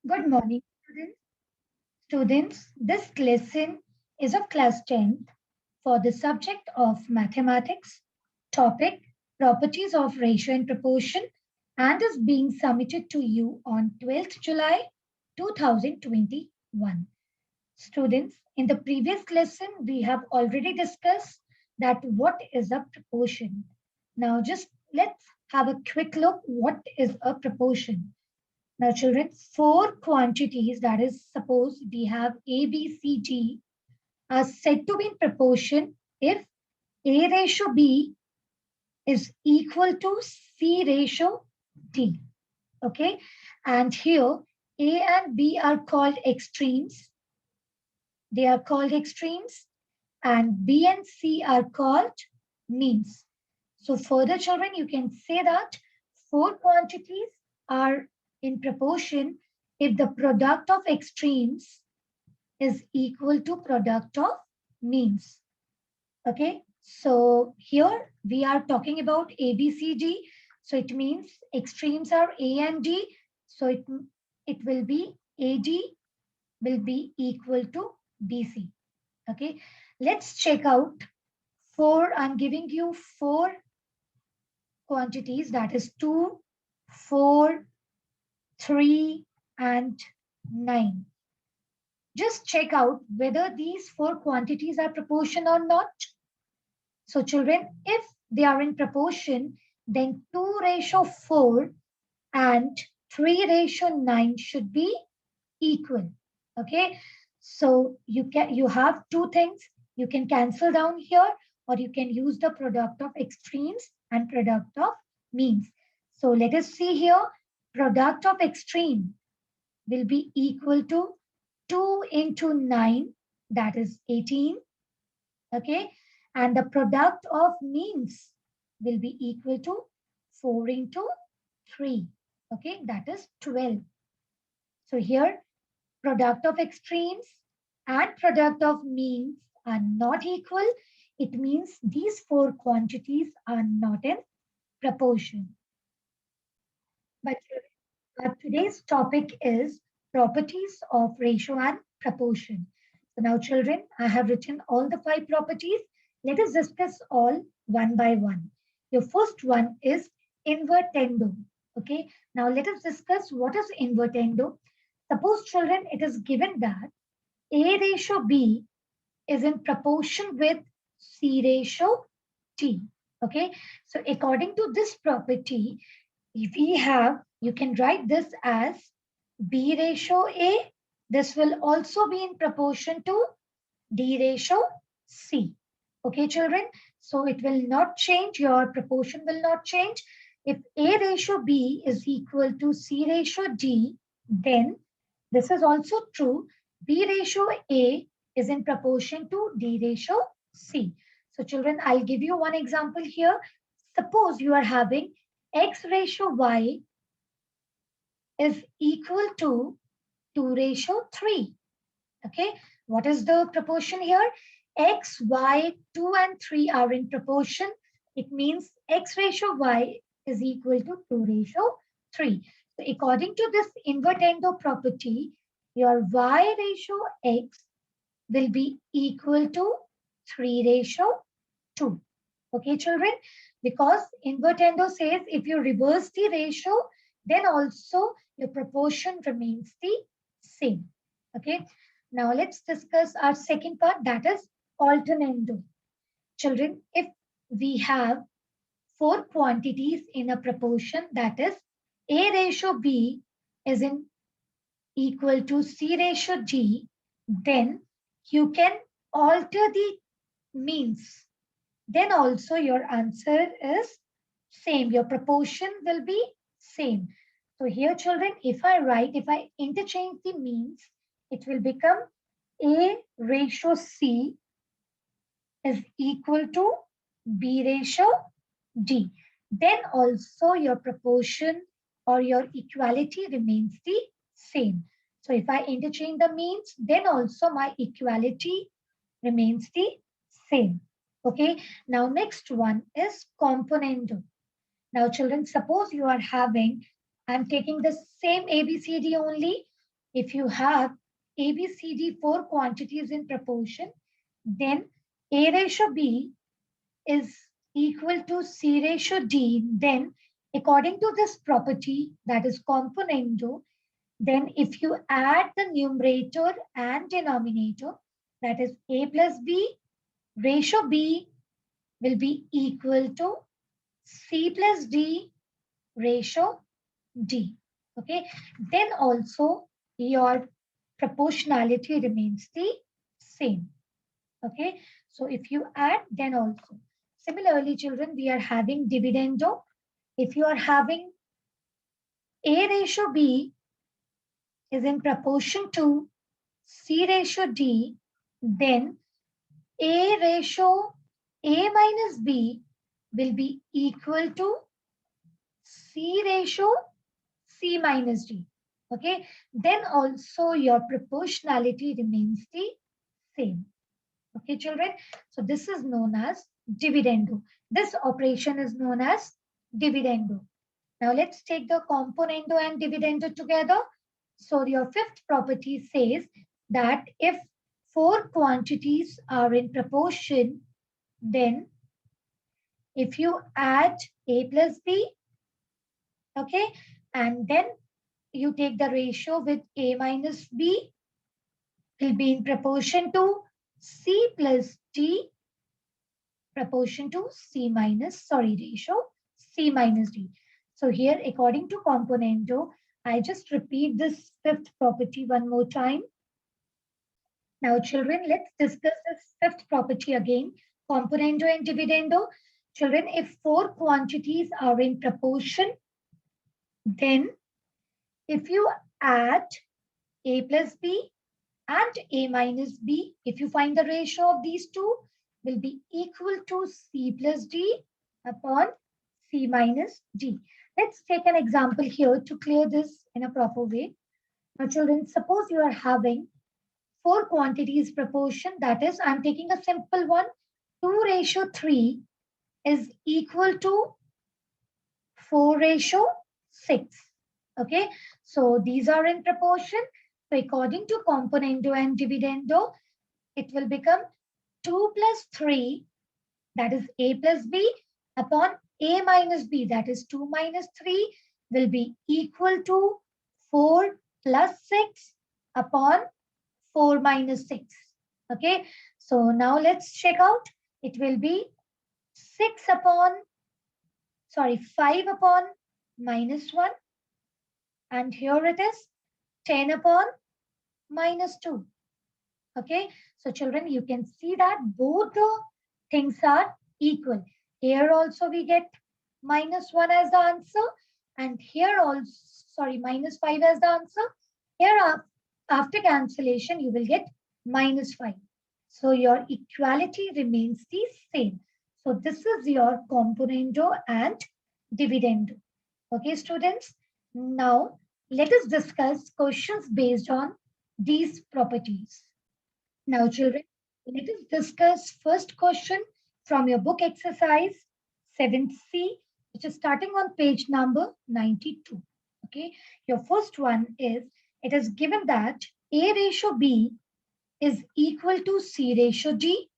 Good morning, students. Students, this lesson is of class 10th for the subject of mathematics, topic properties of ratio and proportion, and is being submitted to you on 12th July 2021. Students, in the previous lesson, we have already discussed that what is a proportion. Now, just let's have a quick look what is a proportion. Now, children, four quantities, that is, suppose we have A, B, C, D, are said to be in proportion if A ratio B is equal to C ratio D. Okay, and here A and B are called extremes. They are called extremes, and B and C are called means. So, further, children, you can say that four quantities are in proportion if the product of extremes is equal to product of means. Okay, so here we are talking about ABCD. So it means extremes are A and D. So it will be AD will be equal to BC. Okay, let's check out four. I'm giving you four quantities, that is 2, 4, 3, and 9. Just check out whether these four quantities are proportion or not. So children, if they are in proportion, then 2 ratio 4 and 3 ratio 9 should be equal. Okay, so you have two things. You can cancel down here, or you can use the product of extremes and product of means. So let us see here. Product of extreme will be equal to 2 into 9, that is 18. Okay, and the product of means will be equal to 4 into 3. Okay, that is 12. So here product of extremes and product of means are not equal. It means these four quantities are not in proportion. But today's topic is properties of ratio and proportion. So now, children, I have written all the five properties. Let us discuss all one by one. Your first one is invertendo. Okay, now let us discuss what is invertendo. Suppose, children, it is given that A ratio B is in proportion with C ratio T. Okay, so according to this property, we have, you can write this as B ratio A. This will also be in proportion to D ratio C. Okay, children. So it will not change, your proportion will not change. If A ratio B is equal to C ratio D, then this is also true. B ratio A is in proportion to D ratio C. So children, I'll give you one example here. Suppose you are having X ratio Y is equal to 2 ratio 3. Okay, what is the proportion here? X, Y, 2 and 3 are in proportion. It means X ratio Y is equal to 2 ratio 3. So according to this invertendo property, your Y ratio X will be equal to 3 ratio 2. Okay, children, because invertendo says if you reverse the ratio, then also your proportion remains the same. Okay, now let's discuss our second part, that is alternando. Children, if we have four quantities in a proportion, that is A ratio B is in equal to C ratio D, then you can alter the means. Then also your answer is same. Your proportion will be same. So here, children, if I interchange the means, it will become A ratio C is equal to B ratio D. Then also your proportion or your equality remains the same. So if I interchange the means, then also my equality remains the same. Okay, now next one is componendo. Now children, suppose you are having, I'm taking the same ABCD only. If you have A, B, C, D, four quantities in proportion, then A ratio B is equal to C ratio D. Then, according to this property, that is componendo, then if you add the numerator and denominator, that is A plus B, ratio B will be equal to C plus D ratio D. Okay. Then also your proportionality remains the same. Okay. So if you add, then also. Similarly, children, we are having dividendo. If you are having A ratio B is in proportion to C ratio D, then A ratio A minus B will be equal to C ratio C minus D. Okay, then also your proportionality remains the same. Okay, children. So this is known as dividendo. This operation is known as dividendo. Now let's take the componendo and dividendo together. So your fifth property says that if four quantities are in proportion, then if you add A plus B, okay, and then you take the ratio with A minus B, will be in proportion to C plus D, proportion to C minus, ratio C minus D. So here, according to componendo, I just repeat this fifth property one more time. Now, children, let's discuss this fifth property again, componendo and dividendo. Children, if four quantities are in proportion, then if you add A plus B and A minus B, if you find the ratio of these two, will be equal to C plus D upon C minus D. Let's take an example here to clear this in a proper way. Now, children, suppose you are having four quantities proportion, that is, I'm taking a simple one, 2 ratio 3 is equal to 4 ratio 6. Okay, so these are in proportion. So according to componendo and dividendo, it will become 2 plus 3, that is A plus B, upon A minus B, that is 2 minus 3, will be equal to 4 plus 6 upon 4 minus 6. Okay, so now let's check out. It will be 5 upon minus 1, and here it is 10 upon minus 2. Okay, so children, you can see that both the things are equal. Here also we get minus 1 as the answer, and here also, minus 5 as the answer. Here after cancellation, you will get minus 5. So your equality remains the same. So this is your componendo and dividendo. Okay, students. Now let us discuss questions based on these properties. Now, children, let us discuss first question from your book exercise 7C, which is starting on page number 92. Okay, your first one is, it is given that A ratio B is equal to C ratio D,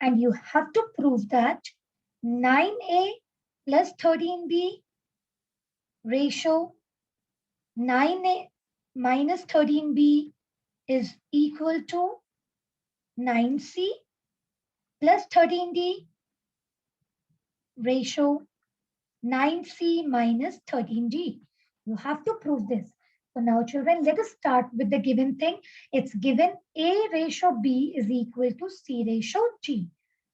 and you have to prove that 9A plus 13B ratio 9A minus 13B is equal to 9C plus 13D ratio 9C minus 13D. You have to prove this. So now, children, let us start with the given thing. It's given A ratio B is equal to C ratio D.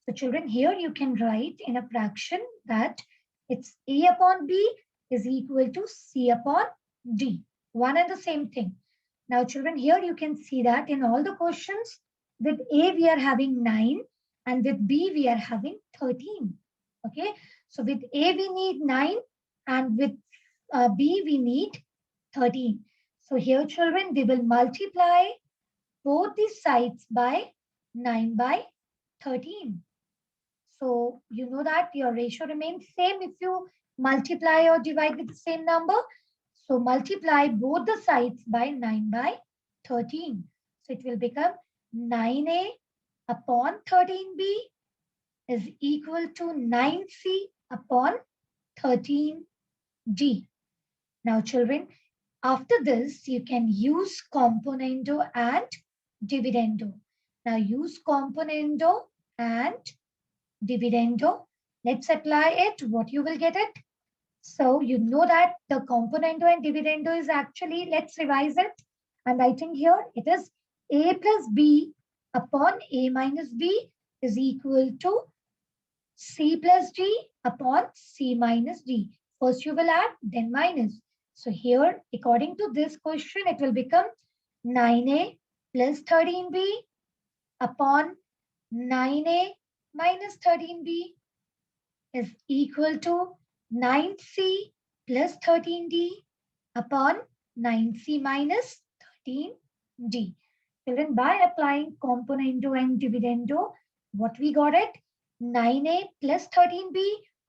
So children, here you can write in a fraction that it's A upon B is equal to C upon D. One and the same thing. Now, children, here you can see that in all the questions, with A we are having 9 and with B we are having 13. Okay, so with A we need 9 and with B we need 13. So here, children, we will multiply both the sides by 9 by 13. So you know that your ratio remains same if you multiply or divide with the same number. So multiply both the sides by 9 by 13. So it will become 9a upon 13b is equal to 9c upon 13d. Now children, after this you can use componendo and dividendo. Now use componendo and dividendo. Let's apply it. What you will get it? So you know that the componendo and dividendo is actually, let's revise it. I'm writing here, it is a plus b upon a minus b is equal to c plus d upon c minus d. First you will add, then minus. So here, according to this question, it will become 9a plus 13b upon 9a minus 13b is equal to 9c plus 13d upon 9c minus 13d. Children, by applying componendo and dividendo, what we got it? 9a plus 13b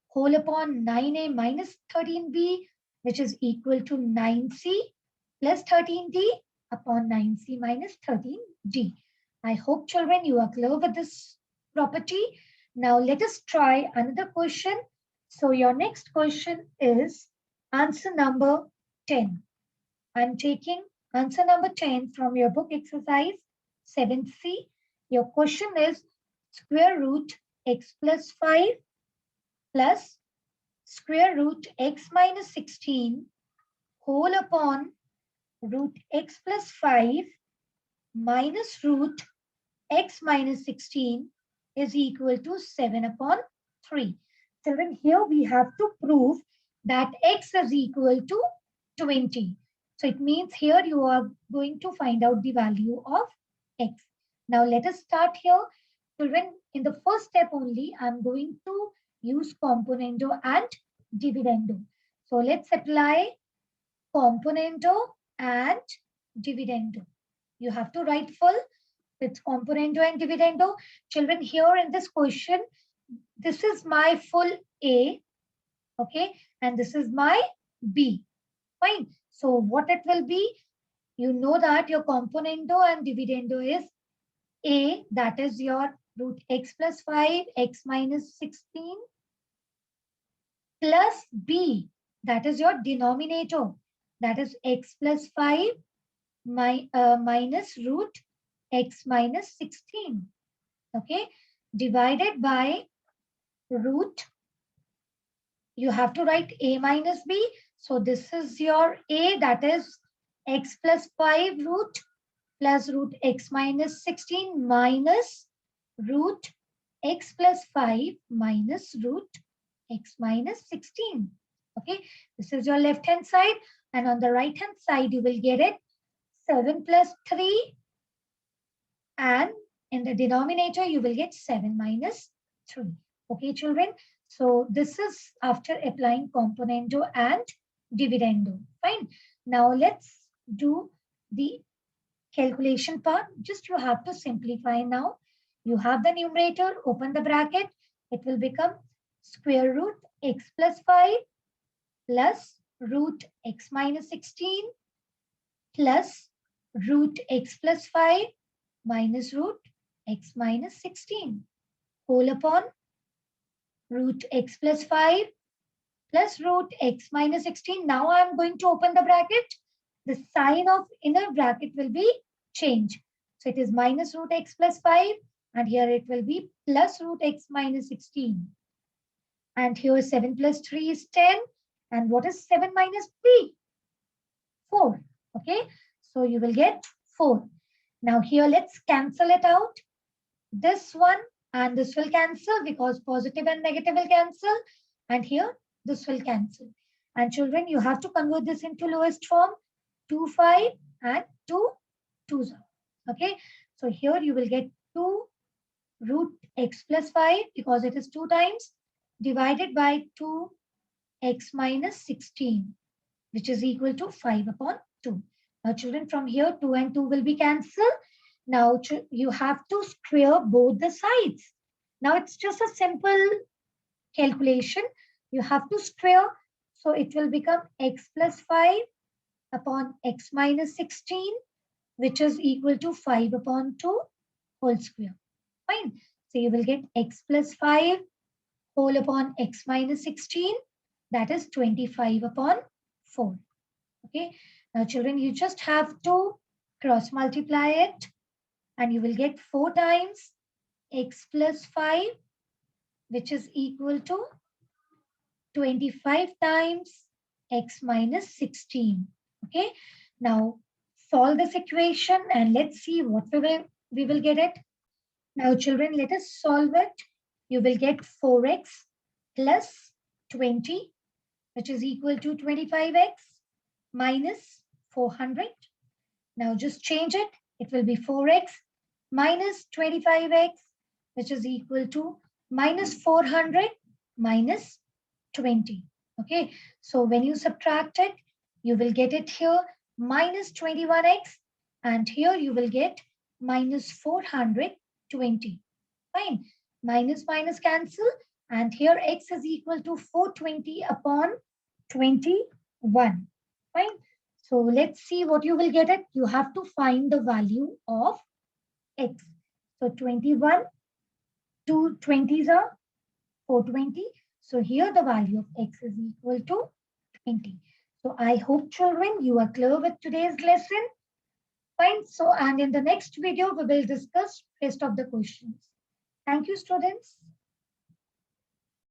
whole upon 9a minus 13b, which is equal to 9c plus 13d upon 9c minus 13d. I hope, children, you are clear with this property. Now let us try another question. So your next question is answer number 10. I'm taking answer number 10 from your book exercise 7C. Your question is square root x plus 5 plus square root x minus 16 whole upon root x plus 5 minus root x minus 16 is equal to 7 upon 3. Children, here we have to prove that x is equal to 20. So it means here you are going to find out the value of x. Now let us start here. Children, in the first step only, I'm going to use componendo and dividendo. So let's apply componendo and dividendo. You have to write full with componendo and dividendo. Children, here in this question, this is my full A, okay, and this is my B. Fine. So what it will be, you know that your componendo and dividendo is A, that is your root x plus 5, x minus 16, plus B, that is your denominator, that is x plus 5 minus root x minus 16, okay, divided by root, you have to write a minus b. So this is your a, that is x plus 5 root plus root x minus 16 minus root x plus 5 minus root x minus 16. Okay, this is your left hand side, and on the right hand side you will get it 7 plus 3, and in the denominator you will get 7 minus 3. Okay, children. So this is after applying componendo and dividendo. Fine. Now let's do the calculation part. Just you have to simplify now. You have the numerator, open the bracket. It will become square root x plus 5 plus root x minus 16 plus root x plus 5 minus root x minus 16 whole upon root x plus 5 plus root x minus 16. Now I am going to open the bracket. The sign of inner bracket will be changed. So it is minus root x plus 5, and here it will be plus root x minus 16. And here 7 plus 3 is 10. And what is 7 minus 3? 4. Okay, so you will get 4. Now here let's cancel it out. This one and this will cancel because positive and negative will cancel. And here this will cancel. And children, you have to convert this into lowest form. 2, 5 and 2, 2, 0. Okay, so here you will get 2 root x plus 5 because it is 2 times divided by 2 x minus 16, which is equal to 5 upon 2. Now children, from here 2 and 2 will be cancelled. Now you have to square both the sides. Now it's just a simple calculation. You have to square. So it will become x plus 5 upon x minus 16, which is equal to 5 upon 2 whole square. Fine. So you will get x plus 5 whole upon x minus 16, that is 25 upon 4. Okay. Now children, you just have to cross multiply it and you will get 4 times x plus 5, which is equal to 25 times x minus 16. Okay. Now solve this equation and let's see what we will get it. Now children, let us solve it. You will get 4x plus 20, which is equal to 25x minus 400. Now just change it. It will be 4x minus 25x, which is equal to minus 400 minus 20. Okay, so when you subtract it, you will get it here minus 21x, and here you will get minus 420. Fine. Minus minus cancel, and here x is equal to 420 upon 21. Fine. So let's see what you will get it. You have to find the value of x. So 21, 2 20s are 420. So here the value of x is equal to 20. So I hope children you are clear with today's lesson. Fine. So and in the next video we will discuss rest of the questions. Thank you students.